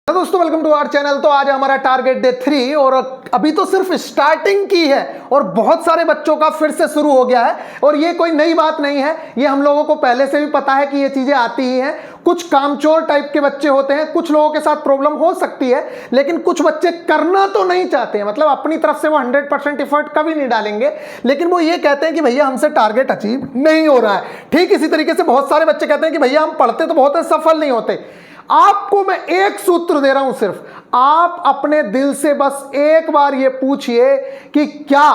तो दोस्तों welcome to our channel. तो आज हमारा टारगेट डे 3 और अभी तो सिर्फ स्टार्टिंग की है और बहुत सारे बच्चों का फिर से शुरू हो गया है। और ये कोई नई बात नहीं है, ये हम लोगों को पहले से भी पता है कि ये चीजें आती ही हैं। कुछ कामचोर टाइप के बच्चे होते हैं, कुछ लोगों के साथ प्रॉब्लम हो सकती है, लेकिन कुछ बच्चे करना तो नहीं चाहते हैं, मतलब अपनी तरफ से वो 100% एफर्ट कभी नहीं डालेंगे, लेकिन वो ये कहते हैं कि भैया हमसे टारगेट अचीव नहीं हो रहा है। ठीक इसी तरीके से बहुत सारे बच्चे कहते हैं कि भैया हम पढ़ते तो बहुत है, सफल नहीं होते। आपको मैं एक सूत्र दे रहा हूं, सिर्फ आप अपने दिल से बस एक बार ये पूछिए कि क्या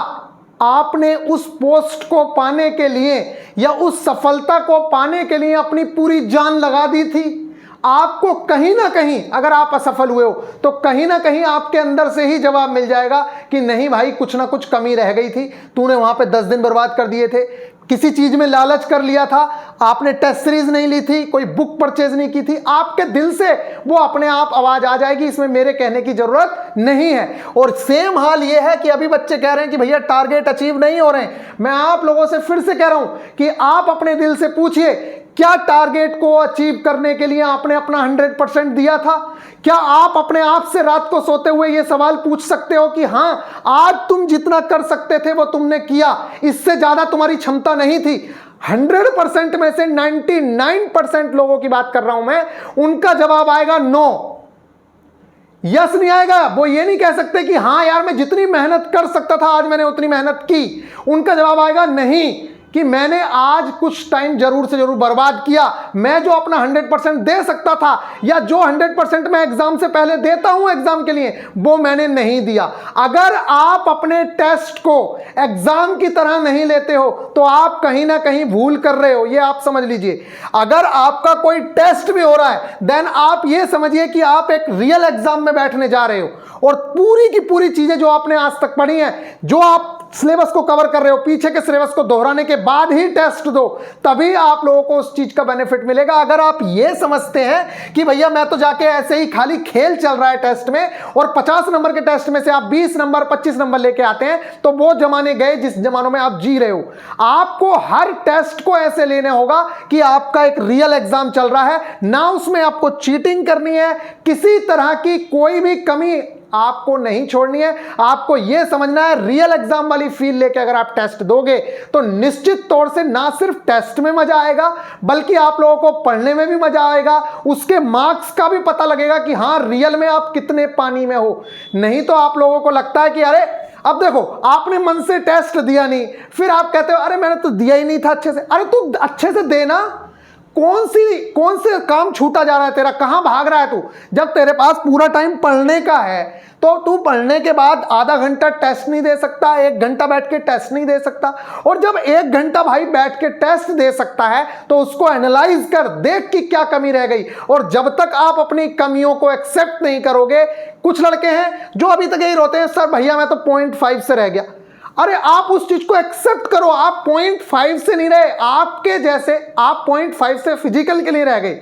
आपने उस पोस्ट को पाने के लिए या उस सफलता को पाने के लिए अपनी पूरी जान लगा दी थी। आपको कहीं ना कहीं अगर आप असफल हुए हो तो कहीं ना कहीं आपके अंदर से ही जवाब मिल जाएगा कि नहीं भाई, कुछ ना कुछ कमी रह गई थी, तूने वहां पे 10 दिन बर्बाद कर दिए थे, किसी चीज में लालच कर लिया था, आपने टेस्ट सीरीज नहीं ली थी, कोई बुक परचेज नहीं की थी। आपके दिल से वो अपने आप आवाज आ जाएगी, इसमें मेरे कहने की जरूरत नहीं है। और सेम हाल ये है कि अभी बच्चे कह रहे हैं कि भैया टारगेट अचीव नहीं हो रहे हैं। मैं आप लोगों से फिर से कह रहा हूं कि आप अपने दिल से पूछिए, क्या टारगेट को अचीव करने के लिए आपने अपना 100% दिया था? क्या आप अपने आप से रात को सोते हुए यह सवाल पूछ सकते हो कि हां, आज तुम जितना कर सकते थे वो तुमने किया, इससे ज्यादा तुम्हारी क्षमता नहीं थी? 100% में से 99% लोगों की बात कर रहा हूं मैं, उनका जवाब आएगा नो, यस नहीं आएगा। वो ये नहीं कह सकते कि हाँ यार मैं जितनी मेहनत कर सकता था आज मैंने उतनी मेहनत की। उनका जवाब आएगा नहीं, कि मैंने आज कुछ टाइम जरूर से जरूर बर्बाद किया, मैं जो अपना 100% दे सकता था या जो 100% मैं एग्जाम से पहले देता हूं एग्जाम के लिए, वो मैंने नहीं दिया। अगर आप अपने टेस्ट को एग्जाम की तरह नहीं लेते हो तो आप कहीं ना कहीं भूल कर रहे हो, ये आप समझ लीजिए। अगर आपका कोई टेस्ट भी हो रहा है देन आप ये समझिए कि आप एक रियल एग्जाम में बैठने जा रहे हो और पूरी की पूरी चीजें जो आपने आज तक पढ़ी हैं, जो आप सिलेबस को कवर कर रहे हो, पीछे के सिलेबस को दोहराने के बाद ही टेस्ट दो, तभी आप लोगों को उस चीज का बेनिफिट मिलेगा। अगर आप ये समझते हैं कि भैया मैं तो जाके ऐसे ही खाली खेल चल रहा है टेस्ट में और 50 नंबर के टेस्ट में से आप 20 नंबर 25 नंबर लेके आते हैं, तो वो जमाने गए जिस जमानों में आप जी रहे हो। आपको हर टेस्ट को ऐसे लेना होगा कि आपका एक रियल एग्जाम चल रहा है, ना उसमें आपको चीटिंग करनी है, किसी तरह की कोई भी कमी आपको नहीं छोड़नी है। आपको यह समझना है रियल एग्जाम वाली फील लेके अगर आप टेस्ट दोगे तो निश्चित तौर से ना सिर्फ टेस्ट में मजा आएगा बल्कि आप लोगों को पढ़ने में भी मजा आएगा, उसके मार्क्स का भी पता लगेगा कि हां रियल में आप कितने पानी में हो। नहीं तो आप लोगों को लगता है कि अरे अब देखो आपने मन से टेस्ट दिया नहीं, फिर आप कहते हो अरे मैंने तो दिया ही नहीं था अच्छे से। अरे तू अच्छे से देना, कौन से काम छूटा जा रहा है तेरा, कहां भाग रहा है तू? जब तेरे पास पूरा टाइम पढ़ने का है तो तू पढ़ने के बाद आधा घंटा टेस्ट नहीं दे सकता, 1 घंटा बैठ के टेस्ट नहीं दे सकता। और जब 1 घंटा भाई बैठ के टेस्ट दे सकता है तो उसको एनालाइज कर, देख कि क्या कमी रह गई। और जब तक आप अपनी कमियों को एक्सेप्ट नहीं करोगे, कुछ लड़के हैं जो अभी तक यही रोते हैं सर भैया मैं तो 0.5 से रह गया। अरे आप उस चीज को एक्सेप्ट करो, आप 0.5 से नहीं रहे, आपके जैसे आप 0.5 से फिजिकल के लिए रह गए।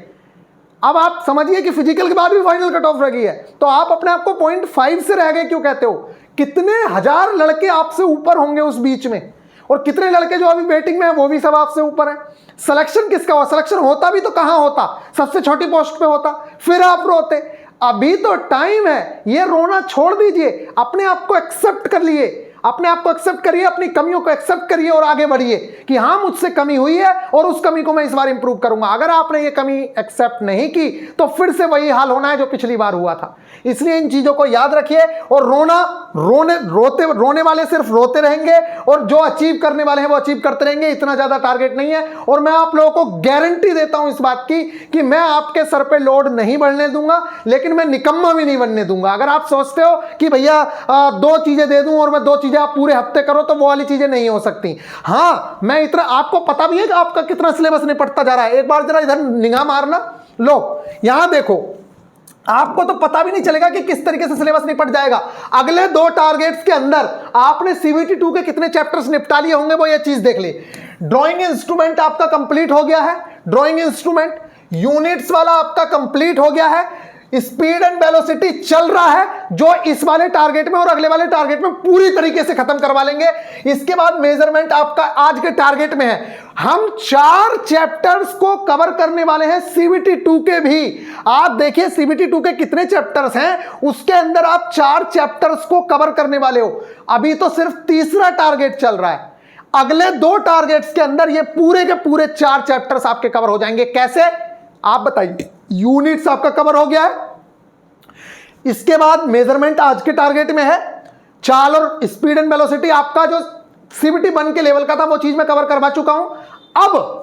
अब आप समझिए कि फिजिकल के बाद भी फाइनल कट ऑफ रह गई है, तो आप अपने आप को 0.5 से रह गए क्यों कहते हो? कितने हजार लड़के आपसे ऊपर होंगे उस बीच में, और कितने लड़के जो अभी वेटिंग में है वो भी सब आपसे ऊपर है। सिलेक्शन किसका हुआ? सिलेक्शन होता भी तो कहां होता, सबसे छोटी पोस्ट पे होता, फिर आप रोते। अभी तो टाइम है, ये रोना छोड़ दीजिए, अपने आप को एक्सेप्ट कर लिए, अपने आप को एक्सेप्ट करिए, अपनी कमियों को एक्सेप्ट करिए और आगे बढ़िए कि हां मुझसे कमी हुई है और उस कमी को मैं इस बार इंप्रूव करूंगा। अगर आपने ये कमी एक्सेप्ट नहीं की तो फिर से वही हाल होना है जो पिछली बार हुआ था। इसलिए इन चीजों को याद रखिए। और रोने वाले सिर्फ रोते रहेंगे और जो अचीव करने वाले हैं वो अचीव करते रहेंगे। इतना ज्यादा टारगेट नहीं है। और मैं आप लोगों को गारंटी देता हूं इस बात की कि मैं आपके सर पे लोड नहीं बढ़ने दूंगा, लेकिन मैं निकम्मा भी नहीं बनने दूंगा। अगर आप सोचते हो कि भैया 2 चीजें दे दूं और मैं 2 चीजें आप पूरे हफ्ते करो, तो वो वाली चीजें नहीं हो सकती। हाँ, मैं इतना आपको पता भी है कि आपका कितना सिलेबस निपटता जा रहा है। एक बार जरा इधर निगाह मारना, लो यहां देखो, आपको तो पता भी नहीं चलेगा कि किस तरीके से सिलेबस निपट जाएगा। अगले 2 टारगेट्स के अंदर आपने CBT 2 के कितने चैप्टर्स निपटा लिए होंगे वो ये चीज देख ले। ड्राइंग इंस्ट्रूमेंट आपका कंप्लीट हो गया है, ड्राइंग इंस्ट्रूमेंट यूनिट्स वाला आपका कंप्लीट हो गया है। स्पीड एंड वेलोसिटी चल रहा है, जो इस वाले टारगेट में और अगले वाले टारगेट में पूरी तरीके से खत्म करवा लेंगे। इसके बाद मेजरमेंट आपका आज के टारगेट में है। हम 4 चैप्टर्स को कवर करने वाले हैं सीबीटी 2 के भी। आप देखिए सीबीटी 2 के कितने चैप्टर्स हैं, उसके अंदर आप 4 चैप्टर्स को कवर करने वाले हो। अभी तो सिर्फ तीसरा टारगेट चल रहा है, अगले 2 टारगेट्स के अंदर ये पूरे के पूरे 4 चैप्टर्स आपके कवर हो जाएंगे। कैसे आप बताइए। यूनिट्स आपका कवर हो गया है, इसके बाद मेजरमेंट आज के टारगेट में है, चाल और स्पीड एंड वेलोसिटी आपका जो सीबीटी 1 के लेवल का था वो चीज मैं कवर करवा चुका हूं। अब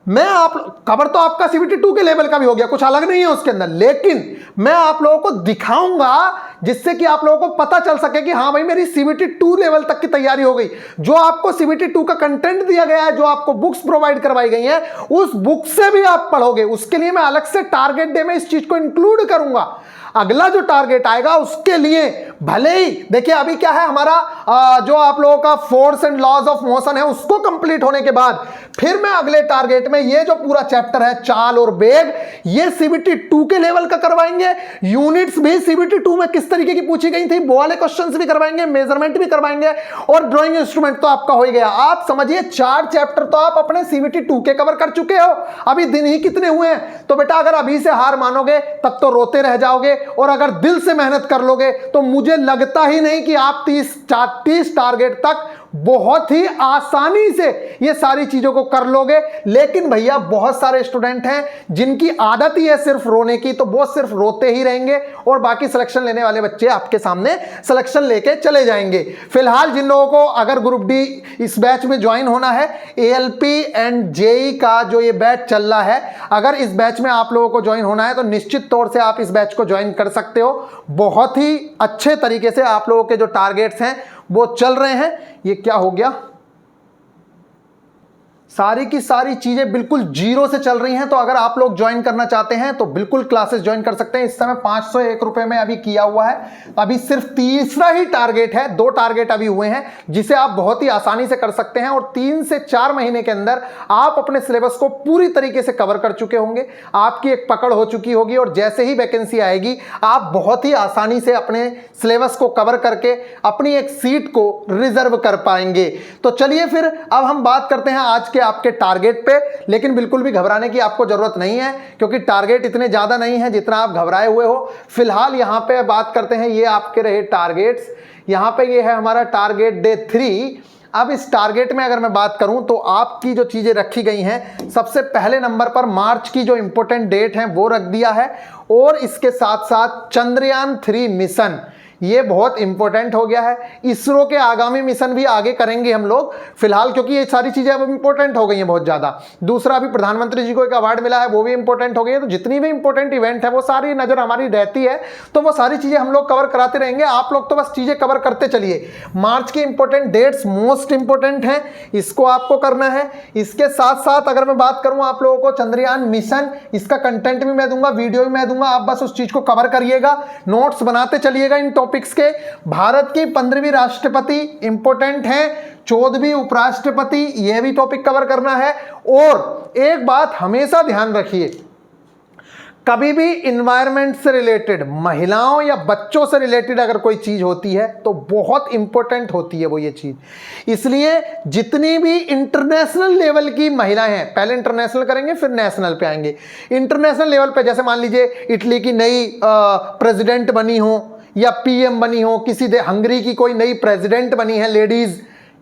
मैं आप कवर तो आपका सीबीटी 2 के लेवल का भी हो गया, कुछ अलग नहीं है उसके अंदर, लेकिन मैं आप लोगों को दिखाऊंगा जिससे कि आप लोगों को पता चल सके कि हाँ भाई मेरी सीबीटी 2 लेवल तक की तैयारी हो गई। जो आपको सीबीटी 2 का कंटेंट दिया गया है, जो आपको बुक्स प्रोवाइड करवाई गई हैं, उस बुक से भी आप पढ़ोगे। उसके लिए मैं अलग से टारगेट डे में इस चीज को इंक्लूड करूंगा। अगला जो टारगेट आएगा उसके लिए भले ही देखिए अभी क्या है हमारा जो आप लोगों का force and laws of motion है उसको कंप्लीट होने के बाद फिर मैं अगले टारगेट में ये जो पूरा चैप्टर है चाल और वेग, ये सीबीटी 2 के लेवल का करवाएंगे। यूनिट्स भी सीबीटी 2 में किस तरीके की पूछी गई थी वो वाले क्वेश्चंस भी करवाएंगे, मेजरमेंट भी करवाएंगे और ड्राइंग इंस्ट्रूमेंट तो आपका हो ही गया। आप समझिए 4 चैप्टर तो आप अपने सीबीटी 2 के कवर कर चुके हो। अभी दिन ही कितने हुए हैं, तो बेटा अगर अभी से हार मानोगे तब तो रोते रह जाओगे, और अगर दिल से मेहनत कर लोगे तो मुझे लगता ही नहीं कि आप 30 टारगेट तक बहुत ही आसानी से ये सारी चीजों को कर लोगे। लेकिन भैया बहुत सारे स्टूडेंट हैं जिनकी आदत ही है सिर्फ रोने की, तो वो सिर्फ रोते ही रहेंगे और बाकी सिलेक्शन लेने वाले बच्चे आपके सामने सिलेक्शन लेके चले जाएंगे। फिलहाल जिन लोगों को अगर ग्रुप डी इस बैच में ज्वाइन होना है, एएलपी एंड जेई का जो ये बैच चल रहा है, अगर इस बैच में आप लोगों को ज्वाइन होना है तो निश्चित तौर से आप इस बैच को ज्वाइन कर सकते हो। बहुत ही अच्छे तरीके से आप लोगों के जो टारगेट्स हैं वो चल रहे हैं। ये क्या हो गया, सारी की सारी चीजें बिल्कुल जीरो से चल रही हैं। तो अगर आप लोग ज्वाइन करना चाहते हैं तो बिल्कुल क्लासेस ज्वाइन कर सकते हैं। इस समय 501 रुपए में अभी किया हुआ है। अभी सिर्फ तीसरा ही टारगेट है, 2 टारगेट अभी हुए हैं जिसे आप बहुत ही आसानी से कर सकते हैं और 3 से 4 महीने के अंदर आप अपने सिलेबस को पूरी तरीके से कवर कर चुके होंगे। आपकी एक पकड़ हो चुकी होगी और जैसे ही वैकेंसी आएगी आप बहुत ही आसानी से अपने सिलेबस को कवर करके अपनी एक सीट को रिजर्व कर पाएंगे। तो चलिए फिर अब हम बात करते हैं आज के आपके टारगेट पे। लेकिन बिल्कुल भी घबराने की आपको जरूरत नहीं है क्योंकि टारगेट इतने ज्यादा नहीं है जितना आप घबराए हुए हो। फिलहाल यहां पे बात करते हैं, ये आपके रहे टारगेट्स। यहां पे ये है हमारा टारगेट डे 3। अब इस टारगेट में अगर मैं बात करूं तो आपकी जो चीजें रखी गई हैं, सबसे पहले नंबर पर मार्च की जो इंपॉर्टेंट डेट है वो रख दिया है और इसके साथ साथ चंद्रयान 3 मिशन, ये बहुत इंपॉर्टेंट हो गया है। इसरो के आगामी मिशन भी आगे करेंगे हम लोग फिलहाल, क्योंकि ये सारी चीजें अब इंपॉर्टेंट हो गई हैं बहुत ज्यादा। दूसरा अभी प्रधानमंत्री जी को एक अवार्ड मिला है, वो भी इंपॉर्टेंट हो गई है। तो जितनी भी इंपॉर्टेंट इवेंट है वो सारी नजर हमारी रहती है, तो वो सारी चीजें हम लोग कवर कराते रहेंगे। आप लोग तो बस चीजें कवर करते चलिए। मार्च की इंपॉर्टेंट डेट्स मोस्ट इंपॉर्टेंट हैं, इसको आपको करना है। इसके साथ साथ अगर मैं बात करूं आप लोगों को चंद्रयान मिशन, इसका कंटेंट भी मैं दूंगा, वीडियो भी मैं दूंगा, आप बस उस चीज को कवर करिएगा, नोट्स बनाते चलिएगा इन टॉपिक्स के। भारत की 15वीं राष्ट्रपति इंपॉर्टेंट है, 14वीं उपराष्ट्रपति, यह भी टॉपिक कवर करना है। और एक बात हमेशा ध्यान रखिए, कभी भी इन्वायरमेंट से रिलेटेड, महिलाओं या बच्चों से रिलेटेड अगर कोई चीज होती है तो बहुत इंपॉर्टेंट होती है वो ये चीज। इसलिए जितनी भी इंटरनेशनल लेवल की महिलाएं हैं, पहले इंटरनेशनल करेंगे फिर नेशनल पे आएंगे। इंटरनेशनल लेवल पे जैसे मान लीजिए इटली की नई प्रेसिडेंट बनी हो या पीएम बनी हो, किसी हंगरी की कोई नई प्रेसिडेंट बनी है लेडीज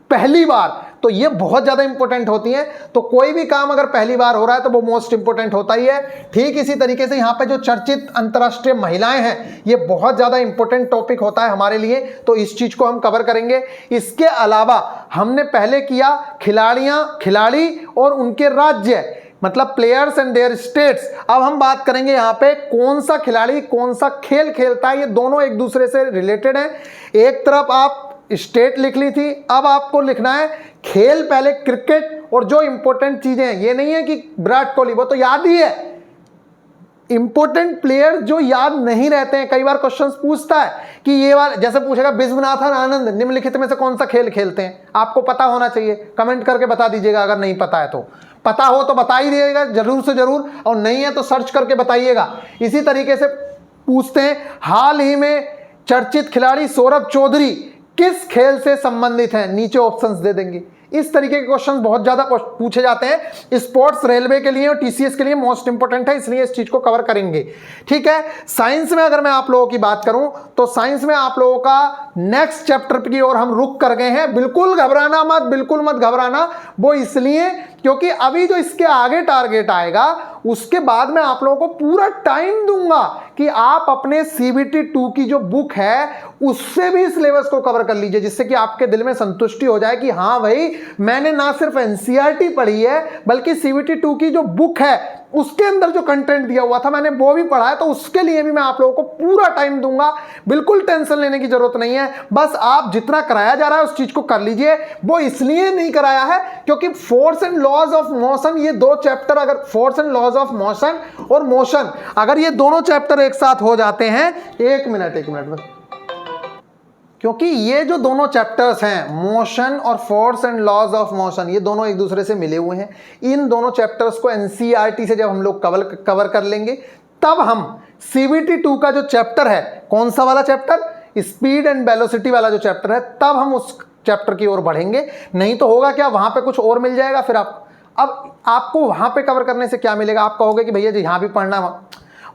पहली बार, तो ये बहुत ज्यादा इंपॉर्टेंट होती हैं। तो कोई भी काम अगर पहली बार हो रहा है तो वो मोस्ट इंपॉर्टेंट होता ही है। ठीक इसी तरीके से यहाँ पे जो चर्चित अंतर्राष्ट्रीय महिलाएं हैं, ये बहुत ज्यादा इंपॉर्टेंट टॉपिक होता है हमारे लिए, तो इस चीज को हम कवर करेंगे। इसके अलावा हमने पहले किया खिलाड़ी और उनके राज्य, मतलब प्लेयर्स एंड देयर स्टेट्स। अब हम बात करेंगे यहाँ पे कौन सा खिलाड़ी कौन सा खेल खेलता है, ये दोनों एक दूसरे से रिलेटेड हैं। एक तरफ आप स्टेट लिख ली थी, अब आपको लिखना है खेल, पहले क्रिकेट। और जो इंपॉर्टेंट चीजें हैं, ये नहीं है कि विराट कोहली, वो तो याद ही है। इंपॉर्टेंट प्लेयर जो याद नहीं रहते हैं, कई बार क्वेश्चंस पूछता है कि ये बार जैसे पूछेगा विश्वनाथन आनंद निम्नलिखित में से कौन सा खेल खेलते हैं, आपको पता होना चाहिए। कमेंट करके बता दीजिएगा अगर नहीं पता है तो, पता हो तो बता ही दीजिएगा जरूर से जरूर, और नहीं है तो सर्च करके बताइएगा। इसी तरीके से पूछते हैं हाल ही में चर्चित खिलाड़ी सौरभ चौधरी किस खेल से संबंधित हैं, नीचे ऑप्शंस दे देंगे। इस तरीके के क्वेश्चंस बहुत ज्यादा पूछे जाते हैं। स्पोर्ट्स रेलवे के लिए और टीसीएस के लिए मोस्ट इंपोर्टेंट है, इसलिए इस चीज को कवर करेंगे। ठीक है, साइंस में अगर मैं आप लोगों की बात करूं तो साइंस में आप लोगों का नेक्स्ट चैप्टर की ओर हम रुक कर गए हैं। बिल्कुल घबराना मत, बिल्कुल मत घबराना, वो इसलिए क्योंकि अभी जो इसके आगे टारगेट आएगा उसके बाद मैं आप लोगों को पूरा टाइम दूंगा कि आप अपने सीबीटी 2 की जो बुक है उससे भी सिलेबस को कवर कर लीजिए, जिससे कि आपके दिल में संतुष्टि हो जाए कि हाँ भाई मैंने ना सिर्फ एनसीईआरटी पढ़ी है बल्कि सीबीटी 2 की जो बुक है उसके अंदर जो कंटेंट दिया हुआ था मैंने वो भी पढ़ा है। तो उसके लिए भी मैं आप लोगों को पूरा टाइम दूंगा, बिल्कुल टेंशन लेने की जरूरत नहीं है। बस आप जितना कराया जा रहा है उस चीज को कर लीजिए। वो इसलिए नहीं कराया है क्योंकि force and laws of motion, ये दो चैप्टर, अगर force and laws of motion और मोशन अगर ये दोनों चैप्टर एक साथ हो जाते हैं, एक मिनट बस, क्योंकि ये जो दोनों चैप्टर्स हैं मोशन और force and laws of motion, ये दोनों एक दूसरे से मिले हुए हैं। इन दोनों चैप्टर्स को एनसीईआरटी से जब हम लोग कवर कर लेंगे तब हम सीबीटी 2 का जो चैप्टर है, कौन सा वाला चैप्टर, स्पीड एंड वेलोसिटी वाला जो चैप्टर है, तब हम उस चैप्टर की ओर बढ़ेंगे। नहीं तो होगा क्या, वहां पे कुछ और मिल जाएगा, फिर अब आपको वहां पे कवर करने से क्या मिलेगा, आप कहोगे कि भैया जी यहां भी पढ़ना,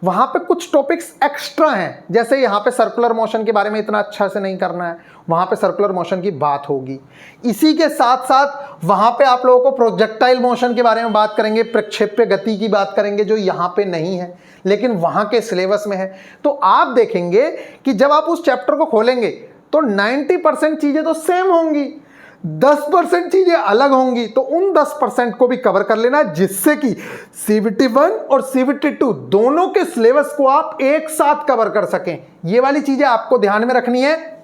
वहां पे कुछ टॉपिक्स एक्स्ट्रा हैं। जैसे यहाँ पे सर्कुलर मोशन के बारे में इतना अच्छा से नहीं करना है, वहां पे सर्कुलर मोशन की बात होगी। इसी के साथ साथ वहां पे आप लोगों को प्रोजेक्टाइल मोशन के बारे में बात करेंगे, प्रक्षेप्य गति की बात करेंगे, जो यहाँ पे नहीं है लेकिन वहां के सिलेबस में है। तो आप देखेंगे कि जब आप उस चैप्टर को खोलेंगे तो 90% चीजें तो सेम होंगी, 10% चीजें अलग होंगी। तो उन 10% को भी कवर कर लेना, जिससे कि सीबीटी 1 और सीबीटी 2 दोनों के सिलेबस को आप एक साथ कवर कर सकें। ये वाली चीजें आपको ध्यान में रखनी है।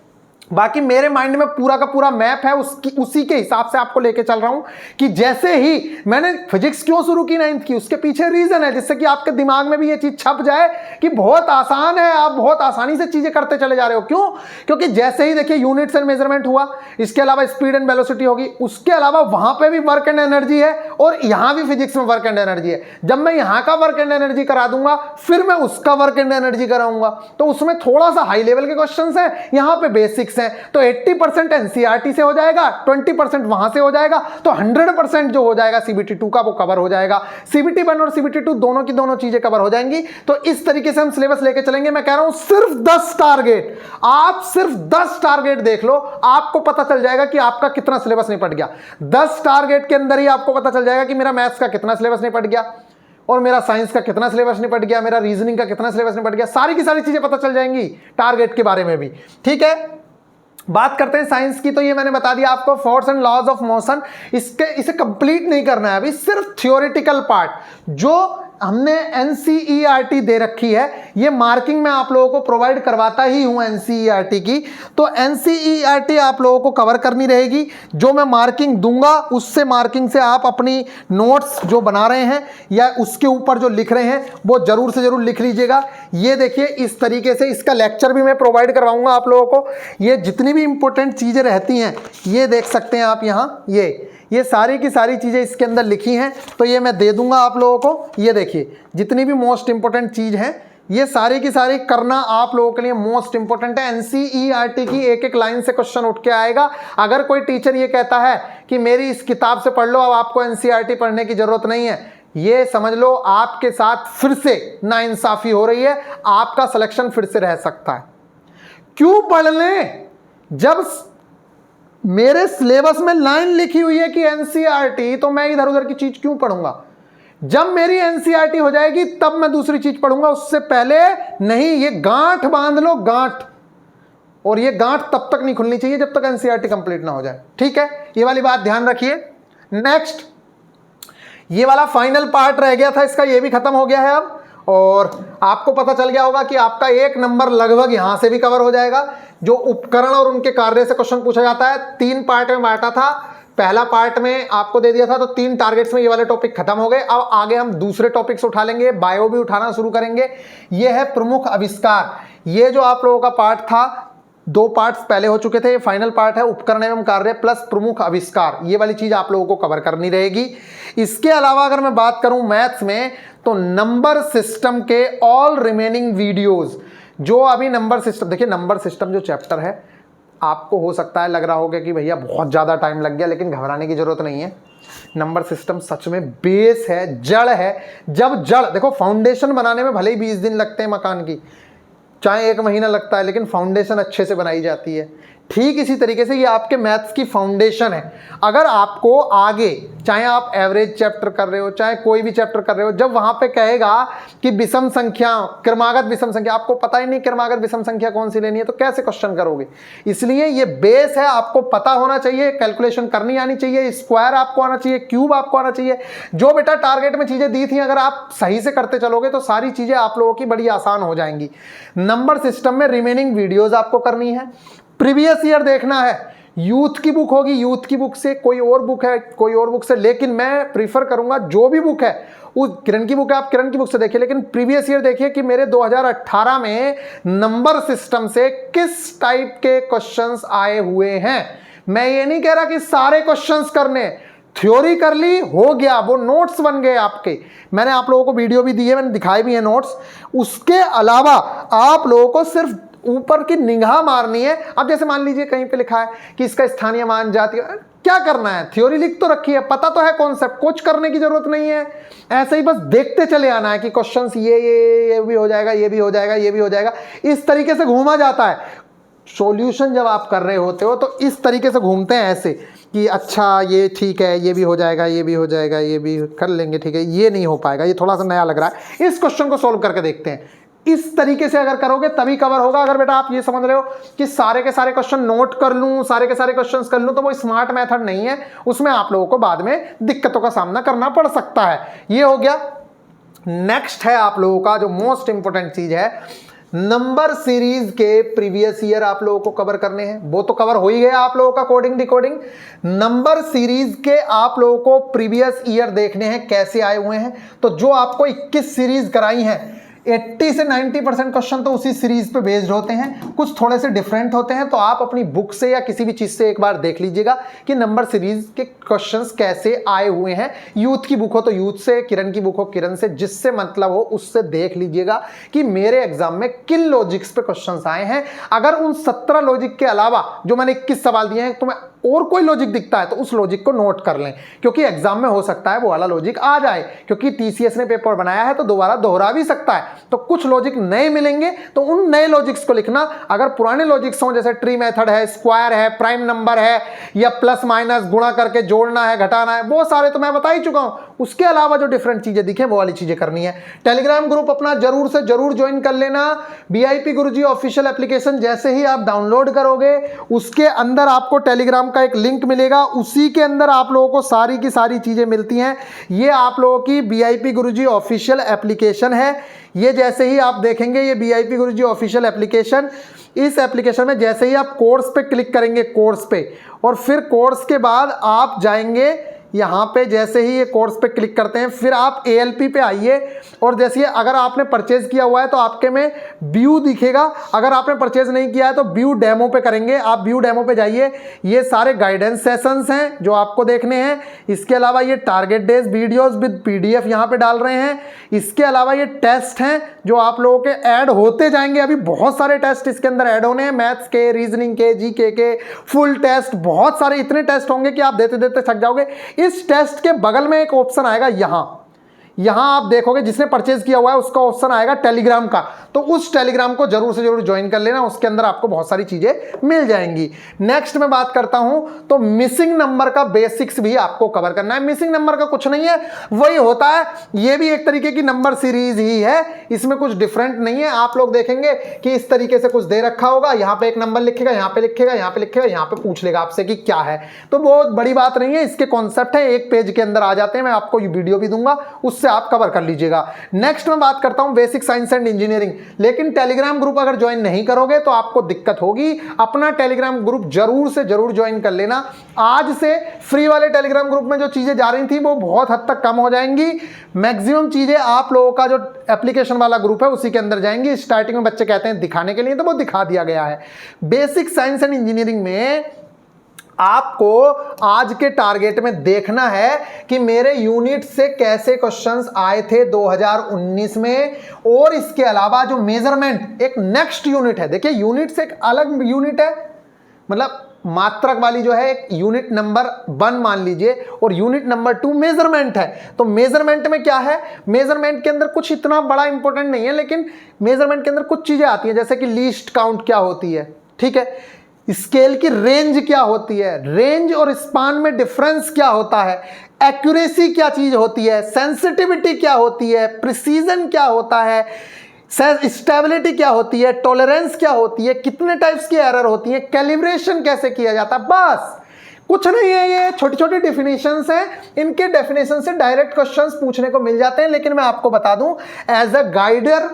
बाकी मेरे माइंड में पूरा का पूरा मैप है, उसी के हिसाब से आपको लेके चल रहा हूं कि जैसे ही मैंने फिजिक्स क्यों शुरू की 9th की, उसके पीछे रीजन है, जिससे कि आपके दिमाग में भी ये चीज छप जाए कि बहुत आसान है, आप बहुत आसानी से चीजें करते चले जा रहे हो। क्यों? क्योंकि जैसे ही देखिए यूनिट्स एंड मेजरमेंट हुआ, इसके अलावा स्पीड एंड वेलोसिटी होगी, उसके अलावा वहां पे भी वर्क एंड एनर्जी है और यहां भी फिजिक्स में वर्क एंड एनर्जी है। जब मैं यहां का वर्क एंड एनर्जी करा दूंगा फिर मैं उसका वर्क एंड एनर्जी कराऊंगा, तो उसमें थोड़ा सा हाई लेवल के क्वेश्चंस हैं, यहां पे बेसिक्स हैं। तो 80% एनसीईआरटी से हो जाएगा, 20% वहां से हो जाएगा, तो 100% जो हो जाएगा सीबीटी 2 का वो कवर हो जाएगा। सीबीटी 1 और सीबीटी 2 दोनों की दोनों चीजें कवर हो जाएंगी। तो इस तरीके से हम सिलेबस लेके चलेंगे। मैं कह रहा हूं सिर्फ 10 टारगेट, आप सिर्फ 10 टारगेट देख लो, आपको पता चल जाएगा कि आपका कितना सिलेबस निपट गया। 10 टारगेट के अंदर ही आपको पता चल जाएगा कि मेरा मैथ्स का कितना सिलेबस निपट गया और मेरा साइंस का कितना सिलेबस निपट गया, मेरा रीजनिंग का कितना सिलेबस निपट गया, सारी की सारी चीजें पता चल जाएंगी टारगेट के बारे में भी। ठीक है, बात करते हैं साइंस की। तो ये मैंने बता दिया आपको, force and laws of motion, इसे कंप्लीट नहीं करना है अभी, सिर्फ थियोरेटिकल पार्ट जो हमने एनसीईआरटी दे रखी है, ये मार्किंग मैं आप लोगों को प्रोवाइड करवाता ही हूं एनसीईआरटी की। तो एनसीईआरटी आप लोगों को कवर करनी रहेगी। जो मैं मार्किंग दूंगा उससे मार्किंग से आप अपनी नोट्स जो बना रहे हैं या उसके ऊपर जो लिख रहे हैं वो जरूर से जरूर लिख लीजिएगा। ये देखिए इस तरीके से, इसका लेक्चर भी मैं प्रोवाइड करवाऊंगा आप लोगों को। ये जितनी भी इंपॉर्टेंट चीजें रहती हैं ये देख सकते हैं आप यहाँ, ये सारी की सारी चीज़ें इसके अंदर लिखी हैं, तो ये मैं दे दूंगा आप लोगों को। ये देखिए जितनी भी मोस्ट इंपॉर्टेंट चीज़ है ये सारी की सारी करना आप लोगों के लिए मोस्ट इंपॉर्टेंट है। एनसीईआरटी की एक एक लाइन से क्वेश्चन उठ के आएगा। अगर कोई टीचर ये कहता है कि मेरी इस किताब से पढ़ लो, अब आपको एनसीईआरटी पढ़ने की जरूरत नहीं है, ये समझ लो आपके साथ फिर से नाइंसाफी हो रही है, आपका सिलेक्शन फिर से रह सकता है। क्यों पढ़ लें जब मेरे सिलेबस में लाइन लिखी हुई है कि एनसीईआरटी, तो मैं इधर उधर की चीज क्यों पढ़ूंगा? जब मेरी एनसीईआरटी हो जाएगी तब मैं दूसरी चीज पढ़ूंगा, उससे पहले नहीं। ये गांठ बांध लो, गांठ, और ये गांठ तब तक नहीं खुलनी चाहिए जब तक एनसीईआरटी कंप्लीट ना हो जाए। ठीक है, ये वाली बात ध्यान रखिए। नेक्स्ट, ये वाला फाइनल पार्ट रह गया था, इसका ये भी खत्म हो गया है अब, और आपको पता चल गया होगा कि आपका 1 नंबर लगभग यहां से भी कवर हो जाएगा। जो उपकरण और उनके कार्य से क्वेश्चन पूछा जाता है, 3 पार्ट में बांटा था। पहला पार्ट में आपको दे दिया था, तो 3 टारगेट्स में ये वाले टॉपिक खत्म हो गए। अब आगे हम दूसरे टॉपिक्स उठा लेंगे, बायो भी उठाना शुरू करेंगे। ये है प्रमुख आविष्कार। ये जो आप लोगों का पार्ट था, 2 पार्ट्स पहले हो चुके थे, ये फाइनल पार्ट है, उपकरण एवं कार्य प्लस प्रमुख आविष्कार। ये वाली चीज आप लोगों को कवर करनी रहेगी। इसके अलावा अगर मैं बात करूं मैथ्स में, तो नंबर सिस्टम के ऑल रिमेनिंग वीडियोस, जो अभी नंबर सिस्टम, देखिए नंबर सिस्टम जो चैप्टर है, आपको हो सकता है लग रहा होगा कि भैया बहुत ज़्यादा टाइम लग गया, लेकिन घबराने की ज़रूरत नहीं है। नंबर सिस्टम सच में बेस है, जड़ है। जब जड़, देखो फाउंडेशन बनाने में भले ही 20 दिन लगते हैं मकान की, चाहे 1 महीना लगता है, लेकिन फाउंडेशन अच्छे से बनाई जाती है। ठीक इसी तरीके से ये आपके मैथ्स की फाउंडेशन है। अगर आपको आगे, चाहे आप एवरेज चैप्टर कर रहे हो, चाहे कोई भी चैप्टर कर रहे हो, जब वहां पे कहेगा कि विषम संख्या, क्रमागत विषम संख्या, आपको पता ही नहीं क्रमागत विषम संख्या कौन सी लेनी है, तो कैसे क्वेश्चन करोगे? इसलिए ये बेस है, आपको पता होना चाहिए, कैलकुलेशन करनी आनी चाहिए, स्क्वायर आपको आना चाहिए, क्यूब आपको आना चाहिए। जो बेटा टारगेट में चीजें दी थी, अगर आप सही से करते चलोगे तो सारी चीजें आप लोगों की बड़ी आसान हो जाएंगी। नंबर सिस्टम में रिमेनिंग वीडियोज आपको करनी है, प्रीवियस ईयर देखना है, यूथ की बुक होगी, यूथ की बुक से कोई और बुक है, कोई और बुक से, लेकिन मैं प्रीफर करूंगा जो भी बुक है, उस किरण की बुक है, आप किरण की बुक से देखिए, लेकिन प्रीवियस ईयर देखिए कि मेरे 2018 में नंबर सिस्टम से किस टाइप के क्वेश्चंस आए हुए हैं। मैं ये नहीं कह रहा कि सारे क्वेश्चंस करने, थ्योरी कर ली हो गया, वो नोट्स बन गए आपके, मैंने आप लोगों को वीडियो भी दी है, मैंने दिखाए भी है नोट्स। उसके अलावा आप लोगों को सिर्फ ऊपर की निगाह मारनी है। अब जैसे मान लीजिए कहीं पे लिखा है कि इसका स्थानीय मान जाति, क्या करना है, थ्योरी लिख तो रखी है, पता तो है कॉन्सेप्ट, कुछ करने की जरूरत नहीं है, ऐसे ही बस देखते चले आना है कि क्वेश्चंस ये भी हो जाएगा, ये भी हो जाएगा, ये भी हो जाएगा, इस तरीके से घूमा जाता है। सॉल्यूशन जब आप कर रहे होते हो तो इस तरीके से घूमते हैं ऐसे कि अच्छा ये ठीक है, ये भी हो जाएगा, ये भी हो जाएगा, ये भी कर लेंगे, ठीक है, ये नहीं हो पाएगा, ये थोड़ा सा नया लग रहा है, इस क्वेश्चन को सॉल्व करके देखते हैं। इस तरीके से अगर करोगे तभी कवर होगा। अगर बेटा आप ये समझ रहे हो कि सारे के सारे क्वेश्चन नोट कर लूं, सारे के सारे क्वेश्चंस कर लूं, तो वो स्मार्ट मेथड नहीं है, उसमें आप लोगों को बाद में दिक्कतों का सामना करना पड़ सकता है। ये हो गया। नेक्स्ट है आप लोगों का जो मोस्ट इंपॉर्टेंट चीज है, नंबर सीरीज के प्रीवियस ईयर आप लोगों को कवर करने हैं। वो तो कवर हो ही गया आप लोगों का कोडिंग डिकोडिंग। नंबर सीरीज के आप लोगों को प्रीवियस ईयर देखने हैं कैसे आए हुए हैं। तो जो आपको 21 सीरीज कराई हैं, 80 से 90% क्वेश्चन तो उसी सीरीज पे बेस्ड होते हैं, कुछ थोड़े से डिफरेंट होते हैं। तो आप अपनी बुक से या किसी भी चीज से एक बार देख लीजिएगा कि नंबर सीरीज के क्वेश्चंस कैसे आए हुए हैं। यूथ की बुक हो तो यूथ से, किरण की बुक हो किरण से, जिससे मतलब हो उससे देख लीजिएगा कि मेरे एग्जाम में किन लॉजिक्स पे क्वेश्चंस आए हैं। अगर उन 17 लॉजिक के अलावा जो मैंने 21 सवाल दिए हैं, तो मैं और कोई लॉजिक दिखता है तो उस लॉजिक को नोट कर लें, क्योंकि एग्जाम में हो सकता है वो वाला लॉजिक आ जाए, क्योंकि टीसीएस ने पेपर बनाया है तो दोबारा दोहरा भी सकता है। तो कुछ लॉजिक नए मिलेंगे तो उन नए लॉजिक्स को लिखना। अगर पुराने लॉजिक्स हों, जैसे ट्री मेथड है, स्क्वायर है, प्राइम नंबर है, या प्लस माइनस गुणा करके जोड़ना है, घटाना है, वो सारे तो मैं बता ही चुका हूं। उसके अलावा जो डिफरेंट चीजें दिखे वो वाली चीजें करनी है। टेलीग्राम ग्रुप अपना जरूर से जरूर ज्वाइन कर लेना। बीआईपी गुरुजी ऑफिशियल एप्लीकेशन जैसे ही आप डाउनलोड करोगे, उसके अंदर आपको टेलीग्राम का एक लिंक मिलेगा, उसी के अंदर आप लोगों को सारी की सारी चीजें मिलती हैं। ये आप लोगों की बीआईपी गुरुजी ऑफिशियल एप्लीकेशन है। ये जैसे ही आप देखेंगे ये बीआईपी गुरुजी ऑफिशियल एप्लीकेशन, इस एप्लीकेशन में जैसे ही आप कोर्स पे क्लिक करेंगे, कोर्स पे, और फिर कोर्स के बाद आप जाएंगे यहाँ पे, जैसे ही ये कोर्स पे क्लिक करते हैं फिर आप ALP पे आइए, और जैसे अगर आपने परचेज किया हुआ है तो आपके में व्यू दिखेगा। अगर आपने परचेज नहीं किया है तो व्यू डेमो पे करेंगे, आप व्यू डेमो पे जाइए। ये सारे गाइडेंस सेशंस हैं जो आपको देखने हैं। इसके अलावा ये target days videos with PDF यहाँ पे डाल रहे हैं। इसके अलावा ये टेस्ट हैं जो आप लोगों के ऐड होते जाएंगे। अभी बहुत सारे टेस्ट इसके अंदर ऐड होने हैं, मैथ्स के, रीजनिंग के, GK के, फुल टेस्ट, बहुत सारे इतने टेस्ट होंगे कि आप देते देते थक जाओगे। इस टेस्ट के बगल में एक ऑप्शन आएगा, यहां आप देखोगे जिसने परचेज किया हुआ है उसका ऑप्शन आएगा टेलीग्राम का, तो उस टेलीग्राम को जरूर से जरूर ज्वाइन कर लेना। उसके अंदर आपको बहुत सारी चीजें मिल जाएंगी। नेक्स्ट मैं बात करता हूं तो मिसिंग नंबर का बेसिक्स भी आपको कवर करना है। मिसिंग नंबर का कुछ नहीं है, वही होता है, ये भी एक तरीके की नंबर सीरीज ही है, इसमें कुछ डिफरेंट नहीं है। आप लोग देखेंगे कि इस तरीके से कुछ दे रखा होगा, यहाँ पे एक नंबर लिखेगा, यहाँ पे लिखेगा, यहाँ पे लिखेगा, यहाँ पे पूछ लेगा आपसे कि क्या है। तो बहुत बड़ी बात नहीं है, इसके कॉन्सेप्ट है, एक पेज के अंदर आ जाते हैं। मैं आपको वीडियो भी दूंगा, उससे आप कवर कर लीजिएगा। नेक्स्ट मैं बात करता हूं बेसिक साइंस एंड इंजीनियरिंग। लेकिन टेलीग्राम ग्रुप अगर ज्वाइन नहीं करोगे तो आपको दिक्कत होगी। अपना टेलीग्राम ग्रुप जरूर से जरूर ज्वाइन कर लेना। आज से फ्री वाले टेलीग्राम ग्रुप में जो चीजें जा रही थी वो बहुत हद तक कम हो जाएंगी। मैक्सिमम चीजें आप लोगों का जो एप्लीकेशन वाला ग्रुप है उसी के अंदर जाएंगी। स्टार्टिंग में बच्चे कहते हैं दिखाने के लिए, तो वो दिखा दिया गया है। बेसिक साइंस एंड इंजीनियरिंग में आपको आज के टारगेट में देखना है कि मेरे यूनिट से कैसे क्वेश्चंस आए थे 2019 में, और इसके अलावा जो मेजरमेंट एक नेक्स्ट यूनिट है, देखिए यूनिट से एक अलग यूनिट है, मतलब मात्रक वाली जो है एक यूनिट नंबर 1 मान लीजिए, और यूनिट नंबर 2 मेजरमेंट है। तो मेजरमेंट में क्या है, मेजरमेंट के अंदर कुछ इतना बड़ा इंपॉर्टेंट नहीं है, लेकिन मेजरमेंट के अंदर कुछ चीजें आती हैं, जैसे कि लीस्ट काउंट क्या होती है, ठीक है, स्केल की रेंज क्या होती है, रेंज और स्पान में डिफरेंस क्या होता है, एक्यूरेसी क्या चीज होती है, सेंसिटिविटी क्या होती है, प्रिसीजन क्या होता है, स्टेबिलिटी क्या होती है, टॉलरेंस क्या होती है, कितने टाइप्स की एरर होती है, कैलिब्रेशन कैसे किया जाता है, बस कुछ नहीं है। ये छोटी छोटी डेफिनेशंस हैं, इनके डेफिनेशन से डायरेक्ट क्वेश्चंस पूछने को मिल जाते हैं। लेकिन मैं आपको बता दूं, एज अ गाइडर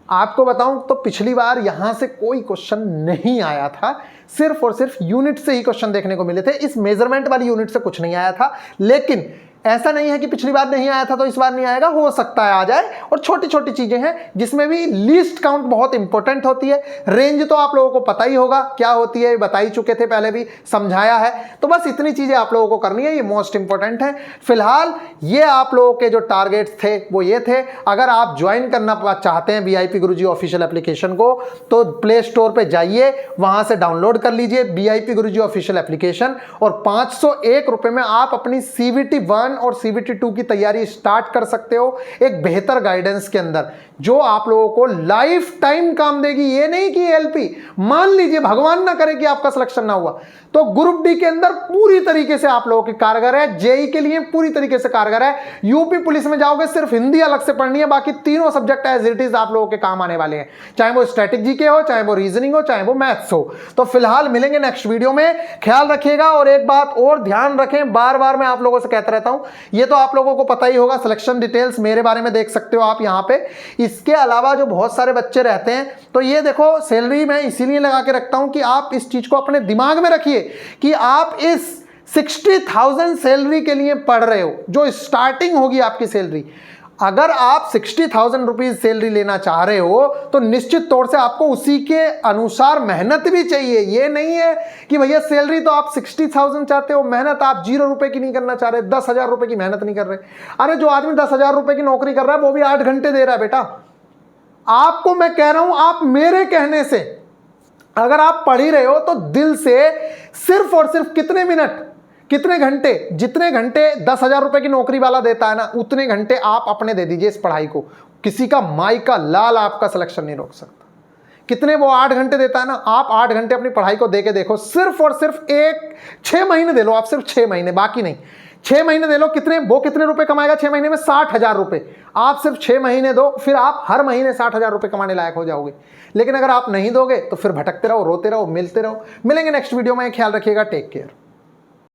आपको बताऊं तो पिछली बार यहां से कोई क्वेश्चन नहीं आया था, सिर्फ और सिर्फ यूनिट से ही क्वेश्चन देखने को मिले थे। इस मेजरमेंट वाली यूनिट से कुछ नहीं आया था, लेकिन ऐसा नहीं है कि पिछली बार नहीं आया था तो इस बार नहीं आएगा, हो सकता है आ जाए। और छोटी छोटी चीजें हैं जिसमें भी लीस्ट काउंट बहुत इंपॉर्टेंट होती है। रेंज तो आप लोगों को पता ही होगा क्या होती है, बता ही चुके थे, पहले भी समझाया है। तो बस इतनी चीजें आप लोगों को करनी है, ये मोस्ट इंपॉर्टेंट है। फिलहाल ये आप लोगों के जो टारगेट्स थे वो ये थे। अगर आप ज्वाइन करना चाहते हैं VIP गुरुजी ऑफिशियल एप्लीकेशन को, तो प्ले स्टोर पर जाइए, वहां से डाउनलोड कर लीजिए VIP गुरुजी ऑफिशियल एप्लीकेशन, और 501 रुपए में आप अपनी CVT 1 और CVT 2 की तैयारी स्टार्ट कर सकते हो, एक बेहतर गाइडेंस के अंदर, जो आप लोगों को लाइफ टाइम काम देगी। ये नहीं कि LP, मान लीजिए भगवान ना करे कि आपका सिलेक्शन ना हुआ, तो ग्रुप D के अंदर पूरी तरीके से आप लोगों के कारगर है, JEE के लिए पूरी तरीके से कारगर है। UP पुलिस में जाओगे, सिर्फ हिंदी अलग से पढ़नी है, बाकी तीनों सब्जेक्ट एज इट इज आप लोगों के काम आने वाले हैं, चाहे वो स्टैटिक जीके हो, चाहे वो रीजनिंग हो, चाहे वो मैथ्स हो। तो फिलहाल मिलेंगे नेक्स्ट वीडियो में, ख्याल रखिएगा। और एक बात और ध्यान रखें, बार बार मैं आप लोगों से कहता रहता हूं, ये तो आप लोगों को पता ही होगा, सिलेक्शन डिटेल्स मेरे बारे में देख सकते हो आप यहाँ पे। इसके अलावा जो बहुत सारे बच्चे रहते हैं, तो ये देखो सैलरी मैं इसीलिए लगा के रखता हूं कि आप इस चीज को अपने दिमाग में रखिए कि आप इस 60,000 सैलरी के लिए पढ़ रहे हो, जो स्टार्टिंग होगी आपकी सैलरी। अगर आप 60,000 रुपीज सैलरी लेना चाह रहे हो, तो निश्चित तौर से आपको उसी के अनुसार मेहनत भी चाहिए। ये नहीं है कि भैया सैलरी तो आप 60,000 चाहते हो, मेहनत आप 0 रुपए की नहीं करना चाह रहे, 10,000 रुपए की मेहनत नहीं कर रहे। अरे जो आदमी 10,000 रुपए की नौकरी कर रहा है, वो भी 8 घंटे दे रहा है बेटा। आपको मैं कह रहा हूं, आप मेरे कहने से अगर आप पढ़ ही रहे हो, तो दिल से सिर्फ और सिर्फ कितने मिनट, कितने घंटे, जितने घंटे 10,000 रुपए की नौकरी वाला देता है ना, उतने घंटे आप अपने दे दीजिए इस पढ़ाई को। किसी का माई का लाल आपका सिलेक्शन नहीं रोक सकता। कितने वो 8 घंटे देता है ना, आप 8 घंटे अपनी पढ़ाई को दे के देखो, सिर्फ और सिर्फ 6 महीने दे लो आप, सिर्फ 6 महीने, बाकी नहीं। 6 महीने दे लो, कितने रुपए कमाएगा 6 महीने में? 60,000 रुपए। आप सिर्फ 6 महीने दो, फिर आप हर महीने 60,000 रुपए कमाने लायक हो जाओगे। लेकिन अगर आप नहीं दोगे तो फिर भटकते रहो, रोते रहो, मिलते रहो। मिलेंगे नेक्स्ट वीडियो में, ख्याल रखिएगा, टेक केयर।